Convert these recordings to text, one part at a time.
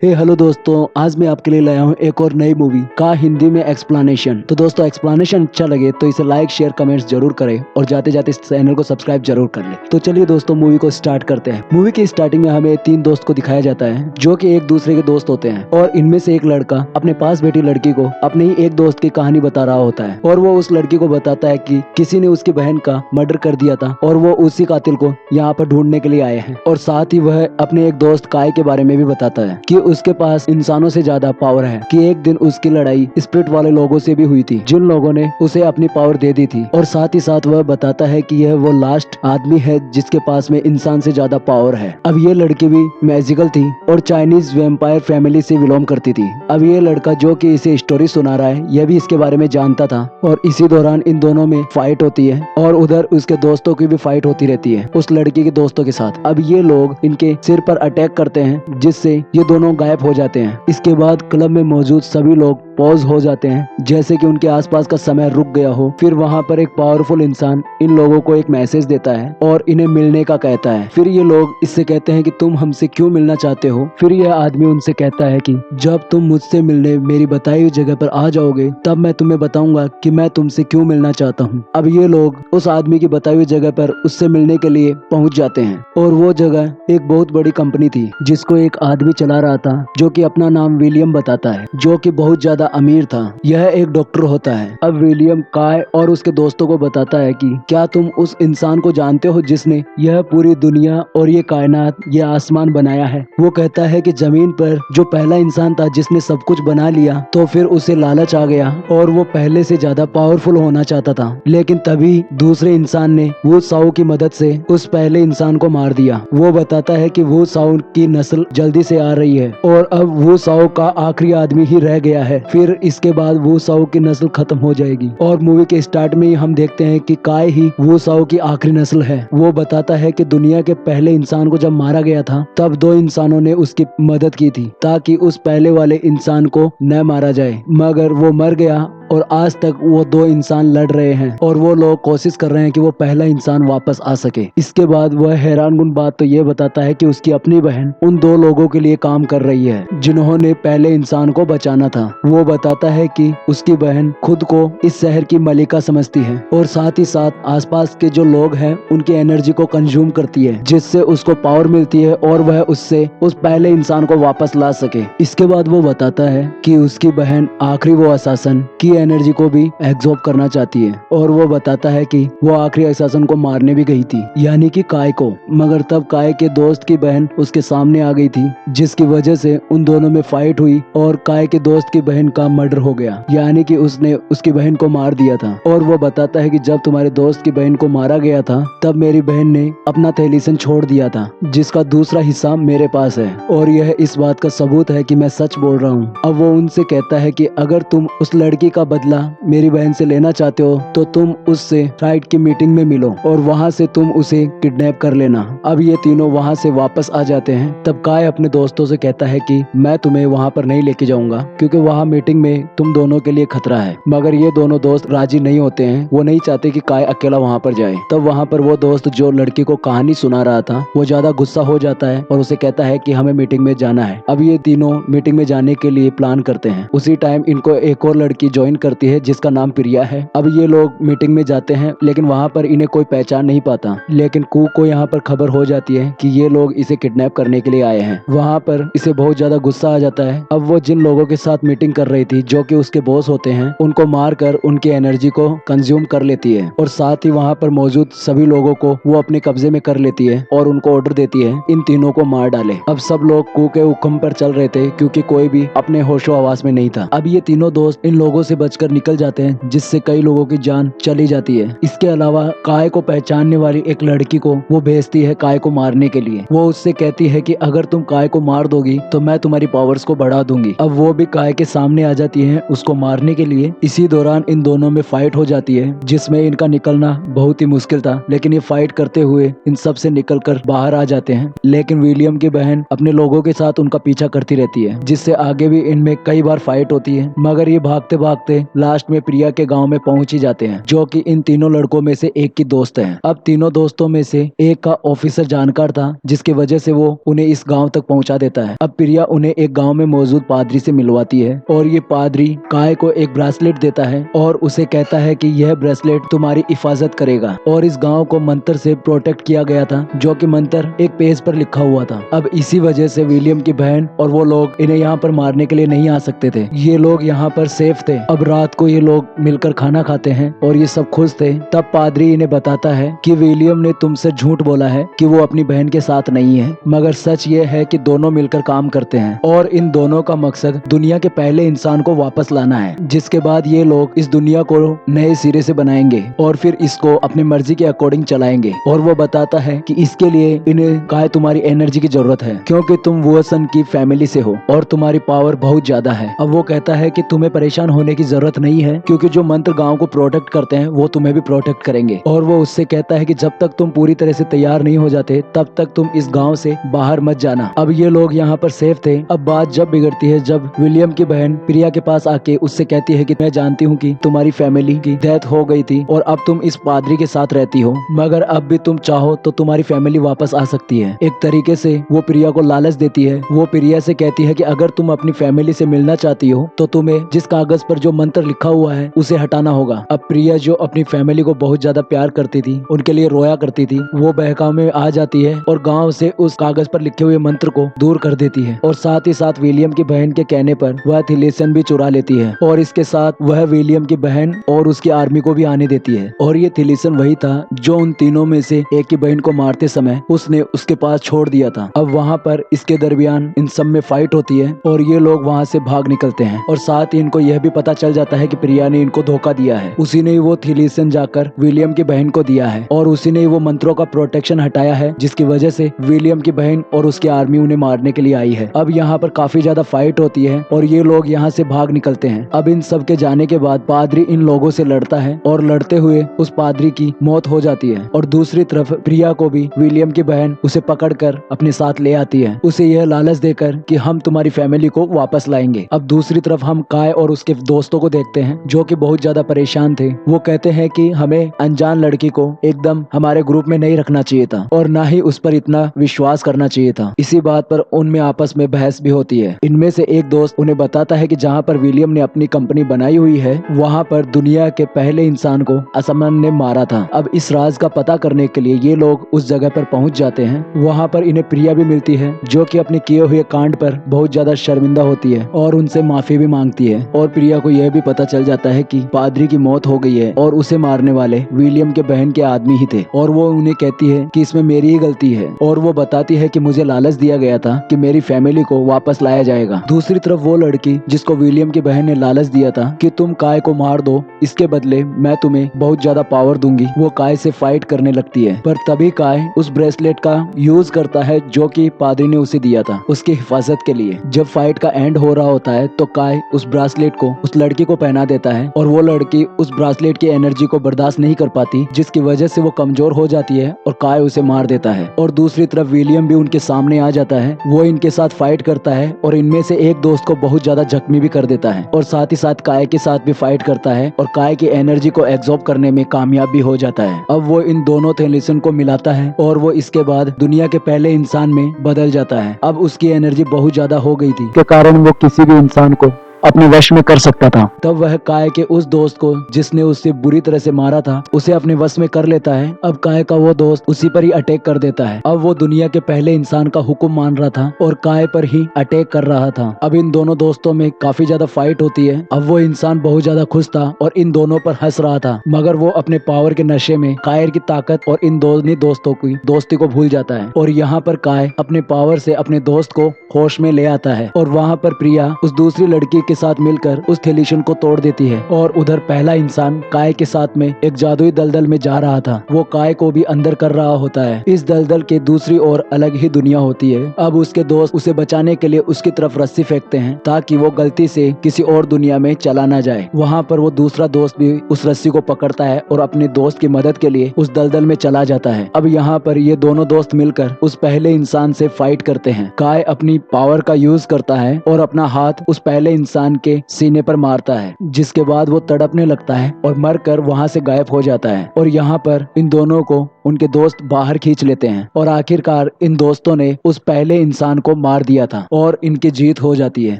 Hello दोस्तों, आज मैं आपके लिए लाया हूँ एक और नई मूवी का हिंदी में एक्सप्लेनेशन। तो दोस्तों, एक्सप्लेनेशन अच्छा लगे तो इसे लाइक शेयर कमेंट्स जरूर करें और जाते जाते इस चैनल को सब्सक्राइब जरूर कर ले। तो चलिए दोस्तों, मूवी को स्टार्ट करते हैं। मूवी की स्टार्टिंग में हमें तीन दोस्त को दिखाया जाता है जो कि एक दूसरे के दोस्त होते हैं और इनमें से एक लड़का अपने पास बैठी लड़की को अपने ही एक दोस्त की कहानी बता रहा होता है और वो उस लड़की को बताता है कि किसी ने उसकी बहन का मर्डर कर दिया था और वो उसी कातिल को यहाँ पर ढूंढने के लिए आए हैं। और साथ ही वह अपने एक दोस्त काय के बारे में भी बताता है कि उसके पास इंसानों से ज्यादा पावर है, कि एक दिन उसकी लड़ाई स्पिरिट वाले लोगों से भी हुई थी जिन लोगों ने उसे अपनी पावर दे दी थी। और साथ ही साथ वह बताता है कि यह वो लास्ट आदमी है जिसके पास में इंसान से ज्यादा पावर है। अब ये लड़की भी मैजिकल थी और चाइनीज वेम्पायर फैमिली से बिलोंग करती थी। अब ये लड़का जो कि इसे स्टोरी सुना रहा है यह भी इसके बारे में जानता था और इसी दौरान इन दोनों में फाइट होती है और उधर उसके दोस्तों की भी फाइट होती रहती है उस लड़की के दोस्तों के साथ। अब ये लोग इनके सिर पर अटैक करते हैं जिससे ये दोनों गायब हो जाते हैं। इसके बाद क्लब में मौजूद सभी लोग पॉज हो जाते हैं जैसे कि उनके आसपास का समय रुक गया हो। फिर वहाँ पर एक पावरफुल इंसान इन लोगों को एक मैसेज देता है और इन्हें मिलने का कहता है। फिर ये लोग इससे कहते हैं कि तुम हमसे क्यों मिलना चाहते हो। फिर यह आदमी उनसे कहता है कि जब तुम मुझसे मिलने मेरी बताई हुई जगह पर आ जाओगे तब मैं तुम्हें बताऊंगा कि मैं तुमसे क्यों मिलना चाहता हूँ। अब ये लोग उस आदमी की बताई हुई जगह पर उससे मिलने के लिए पहुँच जाते हैं और वो जगह एक बहुत बड़ी कंपनी थी जिसको एक आदमी चला रहा था जो कि अपना नाम विलियम बताता है, जो कि बहुत ज्यादा अमीर था। यह एक डॉक्टर होता है। अब विलियम काय और उसके दोस्तों को बताता है कि क्या तुम उस इंसान को जानते हो जिसने यह पूरी दुनिया और ये कायनात ये आसमान बनाया है। वो कहता है कि जमीन पर जो पहला इंसान था जिसने सब कुछ बना लिया तो फिर उसे लालच आ गया और वो पहले से ज्यादा पावरफुल होना चाहता था, लेकिन तभी दूसरे इंसान ने वो साउ की मदद से उस पहले इंसान को मार दिया। वो बताता है कि वो साउ की नस्ल जल्दी से आ रही है और अब वो साउ का आखिरी आदमी ही रह गया है। फिर इसके बाद वो साउ की नस्ल खत्म हो जाएगी और मूवी के स्टार्ट में ही हम देखते हैं कि काय ही वो साउ की आखिरी नस्ल है। वो बताता है कि दुनिया के पहले इंसान को जब मारा गया था तब दो इंसानों ने उसकी मदद की थी ताकि उस पहले वाले इंसान को न मारा जाए, मगर वो मर गया और आज तक वो दो इंसान लड़ रहे हैं और वो लोग कोशिश कर रहे हैं कि वो पहला इंसान वापस आ सके। इसके बाद वह हैरानकुन बात तो ये बताता है कि उसकी अपनी बहन उन दो लोगों के लिए काम कर रही है जिन्होंने पहले इंसान को बचाना था। वो बताता है कि उसकी बहन खुद को इस शहर की मलिका समझती है और साथ ही साथ आसपास के जो लोग हैं उनकी एनर्जी को कंज्यूम करती है जिससे उसको पावर मिलती है और वह उससे उस पहले इंसान को वापस ला सके। इसके बाद वो बताता है कि उसकी बहन आखिरी वो असासन की एनर्जी को भी एब्जॉर्ब करना चाहती है और वो बताता है कि वो आखिरी असासन को मारने भी गई थी, यानी कि काय को, मगर तब काय के दोस्त की बहन उसके सामने आ गई थी जिसकी वजह से उन दोनों में फाइट हुई और काय के दोस्त की बहन का मर्डर हो गया, यानी कि उसने उसकी बहन को मार दिया था। और वो बताता है कि जब तुम्हारे दोस्त की बहन को मारा गया था तब मेरी बहन ने अपना थैलीसन छोड़ दिया था जिसका दूसरा हिस्सा मेरे पास है और यह इस बात का सबूत है कि मैं सच बोल रहा हूँ। अब वो उनसे कहता है कि अगर तुम उस लड़की का बदला मेरी बहन से लेना चाहते हो तो तुम उससे फ्राइड की मीटिंग में मिलो और वहाँ से तुम उसे किडनैप कर लेना। अब ये तीनों वहाँ से वापस आ जाते हैं। तब काय अपने दोस्तों से कहता है कि मैं तुम्हें वहाँ पर नहीं लेके जाऊंगा क्योंकि वहाँ मीटिंग में तुम दोनों के लिए खतरा है, मगर ये दोनों दोस्त राजी नहीं होते हैं। वो नहीं चाहते कि काय अकेला वहाँ पर जाए। तब वहाँ पर वो दोस्त जो लड़की को कहानी सुना रहा था वो ज्यादा गुस्सा हो जाता है और उसे कहता है कि हमें मीटिंग में जाना है। अब ये तीनों मीटिंग में जाने के लिए प्लान करते हैं। उसी टाइम इनको एक और लड़की ज्वाइन करती है जिसका नाम प्रिया है। अब ये लोग मीटिंग में जाते हैं लेकिन वहाँ पर इन्हें कोई पहचान नहीं पाता, लेकिन कू को यहाँ पर खबर हो जाती है कि ये लोग इसे किडनैप करने के लिए आए हैं। वहाँ पर इसे बहुत ज्यादा गुस्सा आ जाता है। अब वो जिन लोगों के साथ मीटिंग कर रही थी जो कि उसके बॉस होते हैं उनको मार कर उनकी एनर्जी को कंज्यूम कर लेती है और साथ ही वहाँ पर मौजूद सभी लोगों को वो अपने कब्जे में कर लेती है और उनको ऑर्डर देती है इन तीनों को मार डाले। अब सब लोग कू के हुक्म पर चल रहे थे क्योंकि कोई भी अपने होशो आवास में नहीं था। अब ये तीनों दोस्त इन लोगों से बचकर निकल जाते हैं जिससे कई लोगों की जान चली जाती है। इसके अलावा काय को पहचानने वाली एक लड़की को वो भेजती है काय को मारने के लिए। वो उससे कहती है कि अगर तुम काय को मार दोगी तो मैं तुम्हारी पावर्स को बढ़ा दूंगी। अब वो भी काय के सामने आ जाती है उसको मारने के लिए। इसी दौरान इन दोनों में फाइट हो जाती है जिसमें इनका निकलना बहुत ही मुश्किल था, लेकिन ये फाइट करते हुए इन सब से निकल कर बाहर आ जाते हैं। लेकिन विलियम की बहन अपने लोगों के साथ उनका पीछा करती रहती है जिससे आगे भी इनमें कई बार फाइट होती है, मगर ये भागते भागते खोजते लास्ट में प्रिया के गांव में पहुंच ही जाते हैं, जो कि इन तीनों लड़कों में से एक की दोस्त है। अब तीनों दोस्तों में से एक का ऑफिसर जानकार था, जिसकी वजह से वो उन्हें इस गांव तक पहुंचा देता है। अब प्रिया उन्हें एक गांव में मौजूद पादरी से मिलवाती है और ये पादरी काय को एक ब्रेसलेट देता है और उसे कहता है कि यह ब्रेसलेट तुम्हारी हिफाजत करेगा। और इस गांव को मंत्र से प्रोटेक्ट किया गया था, जो कि मंत्र एक पेज पर लिखा हुआ था। अब इसी वजह से विलियम की बहन और वो लोग इन्हें यहाँ पर मारने के लिए नहीं आ सकते थे। ये लोग यहाँ पर सेफ थे। अब रात को ये लोग मिलकर खाना खाते हैं और ये सब खुश थे। तब पादरी इन्हें बताता है कि विलियम ने तुमसे झूठ बोला है कि वो अपनी बहन के साथ नहीं है, मगर सच ये है कि दोनों मिलकर काम करते हैं और इन दोनों का मकसद दुनिया के पहले इंसान को वापस लाना है, जिसके बाद ये लोग इस दुनिया को नए सिरे से बनाएंगे और फिर इसको अपनी मर्जी के अकॉर्डिंग चलाएंगे। और वो बताता है कि इसके लिए इन्हें काय तुम्हारी एनर्जी की जरूरत है, क्योंकि तुम वुसन की फैमिली से हो और तुम्हारी पावर बहुत ज्यादा है। अब वो कहता है कि तुम्हें परेशान होने की जरूरत नहीं है, क्योंकि जो मंत्र गांव को प्रोटेक्ट करते हैं वो तुम्हें भी प्रोटेक्ट करेंगे। और वो उससे कहता है कि जब तक तुम पूरी तरह से तैयार नहीं हो जाते तब तक तुम इस गांव से बाहर मत जाना। अब ये लोग यहाँ पर सेफ थे। अब बात जब बिगड़ती है, जब विलियम की बहन प्रिया के पास आके उससे कहती है कि मैं जानती हूँ कि तुम्हारी फैमिली की डेथ हो गई थी और अब तुम इस पादरी के साथ रहती हो, मगर अब भी तुम चाहो तो तुम्हारी फैमिली वापस आ सकती है। एक तरीके से वो प्रिया को लालच देती है। वो प्रिया से कहती है कि अगर तुम अपनी फैमिली से मिलना चाहती हो तो तुम्हें जिस कागज पर जो मंत्र लिखा हुआ है उसे हटाना होगा। अब प्रिया जो अपनी फैमिली को बहुत ज्यादा प्यार करती थी, उनके लिए रोया करती थी, वो बहकावे में आ जाती है और गांव से उस कागज पर लिखे हुए मंत्र को दूर कर देती है। और साथ ही साथ विलियम की बहन के कहने पर वह थिलीसन भी चुरा लेती है और इसके साथ वह विलियम की बहन और उसकी आर्मी को भी आने देती है। और ये थिलीसन वही था जो उन तीनों में से एक की बहन को मारते समय उसने उसके पास छोड़ दिया था। अब वहाँ पर इसके दरमियान इन सब में फाइट होती है और ये लोग वहाँ से भाग निकलते हैं और साथ ही इनको यह भी पता चल जाता है कि प्रिया ने इनको धोखा दिया है। उसी ने वो थिलीसन जाकर विलियम की बहन को दिया है और उसी ने वो मंत्रों का प्रोटेक्शन हटाया है, जिसकी वजह से विलियम की बहन और उसकी आर्मी उन्हें मारने के लिए आई है। अब यहाँ पर काफी ज्यादा फाइट होती है और ये लोग यहाँ से भाग निकलते हैं। अब इन सब के जाने के बाद पादरी इन लोगों से लड़ता है और लड़ते हुए उस पादरी की मौत हो जाती है। और दूसरी तरफ प्रिया को भी विलियम की बहन उसे पकड़कर अपने साथ ले आती है, उसे यह लालच देकर कि हम तुम्हारी फैमिली को वापस लाएंगे। अब दूसरी तरफ हम काय और उसके दोस्तों को देखते हैं, जो कि बहुत ज्यादा परेशान थे। वो कहते हैं कि हमें अनजान लड़की को एकदम हमारे ग्रुप में नहीं रखना चाहिए था और ना ही उस पर इतना विश्वास करना चाहिए था। इसी बात पर उनमें आपस में बहस भी होती है। इनमें से एक दोस्त उन्हें बताता है कि जहाँ पर विलियम ने अपनी कंपनी बनाई हुई है वहाँ पर दुनिया के पहले इंसान को असमान ने मारा था। अब इस राज का पता करने के लिए ये लोग उस जगह पर पहुँच जाते हैं। वहाँ पर इन्हें प्रिया भी मिलती है, जो कि अपने किए हुए कांड पर बहुत ज्यादा शर्मिंदा होती है और उनसे माफी भी मांगती है। और प्रिया को यह भी पता चल जाता है कि पादरी की मौत हो गई है और उसे मारने वाले विलियम के बहन के आदमी ही थे। और वो उन्हें कहती है कि इसमें मेरी ही गलती है और वो बताती है कि मुझे लालच दिया गया था कि मेरी फैमिली को वापस लाया जाएगा। दूसरी तरफ वो लड़की जिसको विलियम की बहन ने लालच दिया था कि तुम काय को मार दो, इसके बदले मैं तुम्हें बहुत ज्यादा पावर दूंगी, वो काय से फाइट करने लगती है। पर तभी काय उस ब्रेसलेट का यूज करता है जो कि पादरी ने उसे दिया था उसकी हिफाजत के लिए। जब फाइट का एंड हो रहा होता है तो काय उस ब्रेसलेट को उस लड़की को पहना देता है और वो लड़की उस ब्रेसलेट की एनर्जी को बर्दाश्त नहीं कर पाती, जिसकी वजह से वो कमजोर हो जाती है और काय उसे मार देता है। और दूसरी तरफ विलियम भी उनके सामने आ जाता है, वो इनके साथ फाइट करता है और इनमें से एक दोस्त को बहुत ज्यादा जख्मी भी कर देता है और साथ ही साथ काय के साथ भी फाइट करता है और काय की एनर्जी को एब्जॉर्ब करने में कामयाब भी हो जाता है। अब वो इन दोनों थिलीसन को मिलाता है और वो इसके बाद दुनिया के पहले इंसान में बदल जाता है। अब उसकी एनर्जी बहुत ज्यादा हो गई थी के कारण वो किसी भी इंसान को अपने वश में कर सकता था। तब वह काय के उस दोस्त को जिसने उसे बुरी तरह से मारा था उसे अपने वश में कर लेता है। अब काय का वो दोस्त उसी पर ही अटैक कर देता है। अब वो दुनिया के पहले इंसान का हुक्म मान रहा था और काय पर ही अटैक कर रहा था। अब इन दोनों दोस्तों में काफी ज्यादा फाइट होती है। अब वो इंसान बहुत ज्यादा खुश था और इन दोनों पर हंस रहा था, मगर वो अपने पावर के नशे में काय की ताकत और इन दोनों दोस्तों की दोस्ती को भूल जाता है। और यहाँ पर काय अपने पावर से अपने दोस्त को होश में ले आता है और वहाँ पर प्रिया उस दूसरी लड़की के साथ मिलकर उस थिलीसन को तोड़ देती है। और उधर पहला इंसान काय के साथ में एक जादुई दलदल में जा रहा था, वो काय को भी अंदर कर रहा होता है। इस दलदल के दूसरी ओर अलग ही दुनिया होती है। अब उसके दोस्त उसे बचाने के लिए उसकी तरफ रस्सी फेंकते हैं ताकि वो गलती से किसी और दुनिया में चला ना जाए। वहाँ पर वो दूसरा दोस्त भी उस रस्सी को पकड़ता है और अपने दोस्त की मदद के लिए उस दलदल में चला जाता है। अब यहाँ पर ये दोनों दोस्त मिलकर उस पहले इंसान से फाइट करते हैं। काय अपनी पावर का यूज करता है और अपना हाथ उस पहले इंसान इंसान के सीने पर मारता है, जिसके बाद वो तड़पने लगता है और मरकर वहाँ से गायब हो जाता है। और यहाँ पर इन दोनों को उनके दोस्त बाहर खींच लेते हैं और आखिरकार इन दोस्तों ने उस पहले इंसान को मार दिया था और इनकी जीत हो जाती है।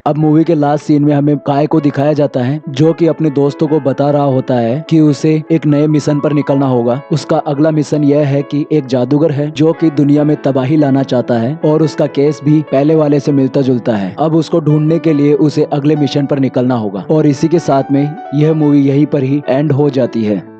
अब मूवी के लास्ट सीन में हमें काय को दिखाया जाता है, जो कि अपने दोस्तों को बता रहा होता है कि उसे एक नए मिशन पर निकलना होगा। उसका अगला मिशन यह है कि एक जादूगर है जो कि दुनिया में तबाही लाना चाहता है और उसका केस भी पहले वाले से मिलता जुलता है। अब उसको ढूंढने के लिए उसे अगले मिशन पर निकलना होगा और इसी के साथ में यह मूवी यहीं पर ही एंड हो जाती है।